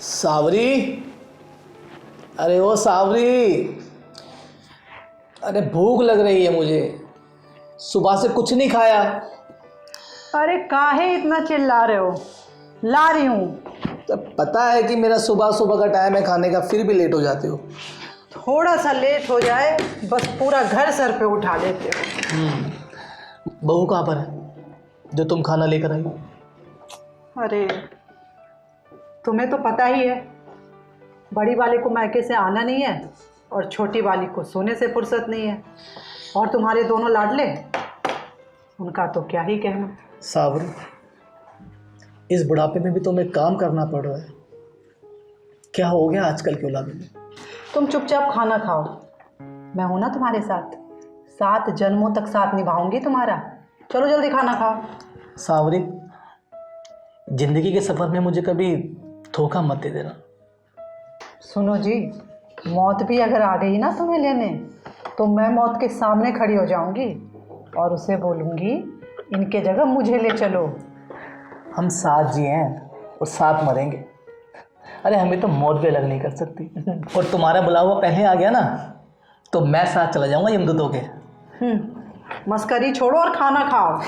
सावरी, अरे ओ सावरी, अरे भूख लग रही है मुझे, सुबह से कुछ नहीं खाया। अरे काहे इतना चिल्ला रहे हो? ला रही हूँ। तो पता है कि मेरा सुबह सुबह का टाइम है खाने का, फिर भी लेट हो जाते हो। थोड़ा सा लेट हो जाए बस पूरा घर सर पे उठा लेते हो। बहू कहाँ पर है जो तुम खाना लेकर आई? अरे तुम्हें तो पता ही है, बड़ी वाली को मायके से आना नहीं है और छोटी वाली को सोने से फुर्सत नहीं है। और तुम्हारे दोनों लाडले, उनका तो क्या ही कहना। सावरी, इस बुढ़ापे में भी तुम्हें काम करना पड़ रहा है। क्या हो गया आजकल की औलाद में? तुम चुपचाप खाना खाओ, मैं हूं ना तुम्हारे साथ, 7 जन्मों तक साथ निभाऊंगी तुम्हारा। चलो जल्दी खाना खाओ। सावरी, जिंदगी के सफर में मुझे कभी धोखा मत दे देना। सुनो जी, मौत भी अगर आ गई ना तुम्हें लेने, तो मैं मौत के सामने खड़ी हो जाऊंगी और उसे बोलूंगी इनके जगह मुझे ले चलो। हम साथ जी हैं और साथ मरेंगे। अरे हमें तो मौत भी अलग नहीं कर सकती। और तुम्हारा बुलावा पहले आ गया ना, तो मैं साथ चला जाऊंगा यमदूतों के। मस्करी छोड़ो और खाना खाओ।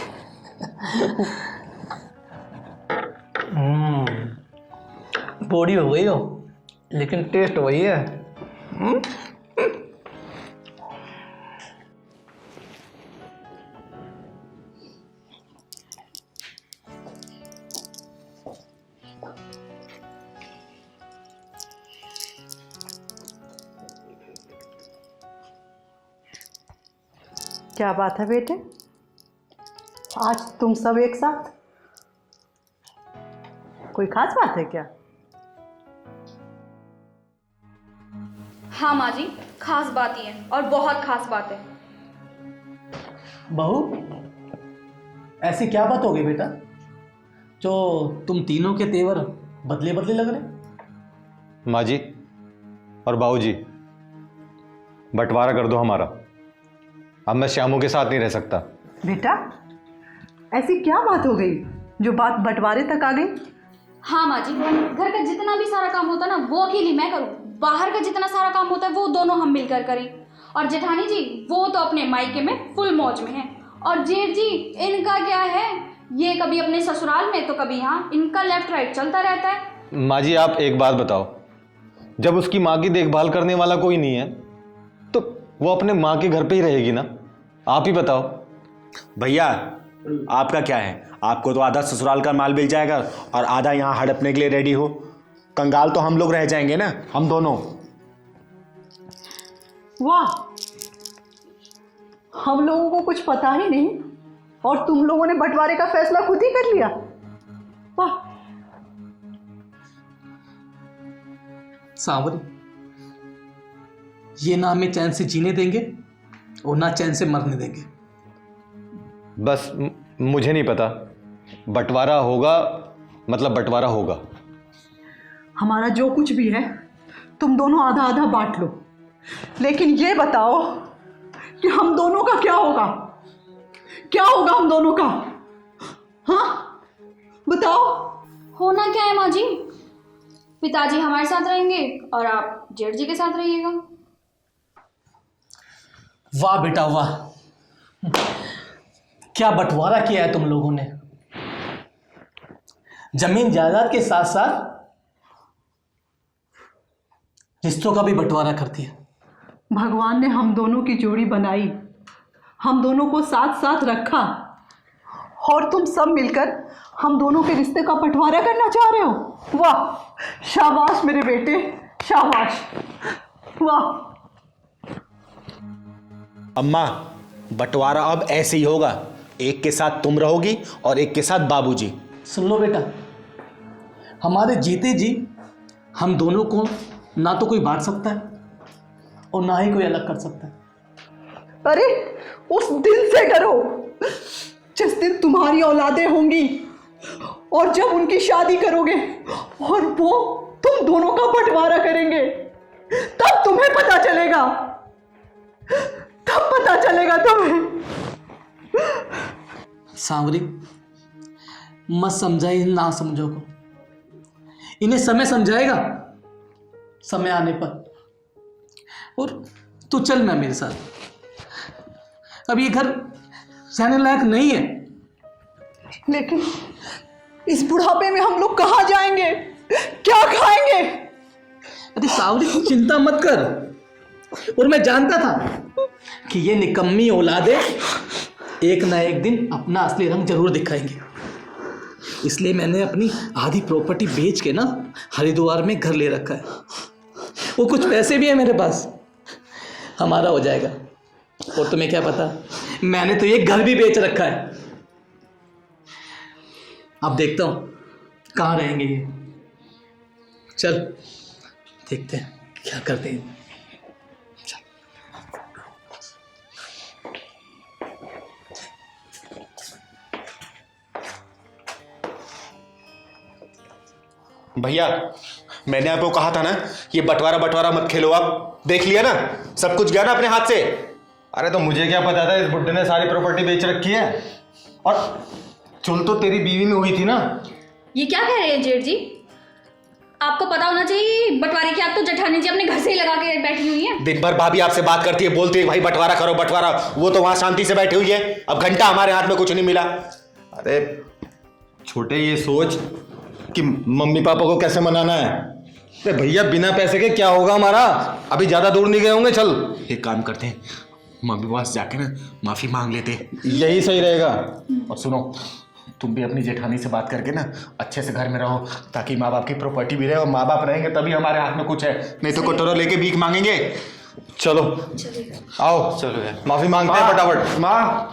बॉडी हो गई हो, लेकिन टेस्ट वही है। क्या बात है बेटे, आज तुम सब एक साथ? कोई खास बात है क्या? हाँ माँ जी, खास बात ही है और बहुत खास बात है। बहू, ऐसी क्या बात हो गई बेटा जो तुम तीनों के तेवर बदले बदले लग रहे? माँ जी और बाबू जी, बंटवारा कर दो हमारा। अब मैं श्यामू के साथ नहीं रह सकता। बेटा, ऐसी क्या बात हो गई जो बात बंटवारे तक आ गई? हाँ माँ जी, घर का जितना भी सारा काम होता है ना वो अकेली मैं करूँ, बाहर का जितना सारा काम होता है वो दोनों हम मिलकर करें। और जेठानी जी वो तो अपने मायके में फुल मौज में हैं। और जेठ जी, इनका क्या है, ये कभी अपने ससुराल में तो कभी यहाँ, इनका लेफ्ट राइट चलता रहता है। माँ जी आप एक बात बताओ, जब उसकी माँ की देखभाल करने वाला कोई नहीं है तो वो अपने माँ के घर पे ही रहेगी ना? आप ही बताओ। भैया आपका क्या है, आपको तो आधा ससुराल का माल मिल जाएगा और आधा यहाँ हड़पने के लिए रेडी हो। कंगाल तो हम लोग रह जाएंगे ना, हम दोनों। वाह, हम लोगों को कुछ पता ही नहीं और तुम लोगों ने बंटवारे का फैसला खुद ही कर लिया। वाह। सावरी, ये ना हमें चैन से जीने देंगे और ना चैन से मरने देंगे। बस मुझे नहीं पता, बंटवारा होगा मतलब बंटवारा होगा। हमारा जो कुछ भी है तुम दोनों आधा आधा बांट लो, लेकिन ये बताओ कि हम दोनों का क्या होगा? क्या होगा हम दोनों का? हाँ बताओ। होना क्या है माँ जी, पिताजी हमारे साथ रहेंगे और आप जेठ जी के साथ रहिएगा। वाह बेटा वाह, क्या बंटवारा किया है तुम लोगों ने। जमीन जायदाद के साथ साथ रिश्तों का भी बंटवारा कर दिया। भगवान ने हम दोनों की जोड़ी बनाई, हम दोनों को साथ साथ रखा और तुम सब मिलकर हम दोनों के रिश्ते का बंटवारा करना चाह रहे हो। वाह, शाबाश मेरे बेटे, शाबाश। वाह। अम्मा, बंटवारा अब ऐसे ही होगा, एक के साथ तुम रहोगी और एक के साथ बाबूजी। सुन लो बेटा, हमारे जीते जी हम दोनों को ना तो कोई बांट सकता है और ना ही कोई अलग कर सकता है। अरे उस दिन से डरो जिस दिन तुम्हारी औलादें होंगी और जब उनकी शादी करोगे और वो तुम दोनों का बंटवारा करेंगे, तब तुम्हें पता चलेगा, तब पता चलेगा तुम्हें। सांवरी, मत समझाई ना समझो को। इन्हें समय समझाएगा समय आने पर। और तू चल ना मेरे साथ, अब ये घर रहने लायक नहीं है। लेकिन इस बुढ़ापे में हम लोग कहाँ जाएंगे, क्या खाएंगे? अरे सावरी तू चिंता मत कर। और मैं जानता था कि ये निकम्मी औलादे एक ना एक दिन अपना असली रंग जरूर दिखाएंगे, इसलिए मैंने अपनी आधी प्रॉपर्टी बेच के ना हरिद्वार में घर ले रखा है। वो कुछ पैसे भी है मेरे पास, हमारा हो जाएगा। और तुम्हें क्या पता, मैंने तो ये घर भी बेच रखा है। अब देखता हूँ कहाँ रहेंगे ये। चल देखते हैं क्या करते हैं। भैया मैंने आपको कहा था ना, ये बंटवारा बंटवारा मत खेलो। आप देख लिया ना, सब कुछ गया ना अपने हाथ से। अरे तो मुझे क्या पता था इस बुड्ढे ने सारी प्रॉपर्टी बेच रखी है। और चुन तो तेरी बीवी में हुई थी ना। ये क्या कह रहे हैं जेठ जी? आपको पता होना चाहिए बंटवारे की आग तो जेठानी जी अपने घर से ही लगा के बैठी हुई है। दिन भर भाभी आपसे बात करती है, बोलती है भाई बंटवारा करो बंटवारा। वो तो वहां शांति से बैठी हुई है, अब घंटा हमारे हाथ में कुछ नहीं मिला। अरे छोटे, ये सोच कि मम्मी पापा को कैसे मनाना है। अरे भैया बिना पैसे के क्या होगा हमारा, अभी ज्यादा दूर नहीं गए होंगे। चल एक काम करते हैं, मम्मी पास जाके ना माफी मांग लेते, यही सही रहेगा। और सुनो, तुम भी अपनी जेठानी से बात करके ना अच्छे से घर में रहो, ताकि माँ बाप की प्रॉपर्टी भी रहे। और माँ बाप रहेंगे तभी हमारे हाथ में कुछ है, नहीं तो कटोरा लेके भीख मांगेंगे। चलो आओ, चलो यार, माफी मांगते हैं फटाफट। माँ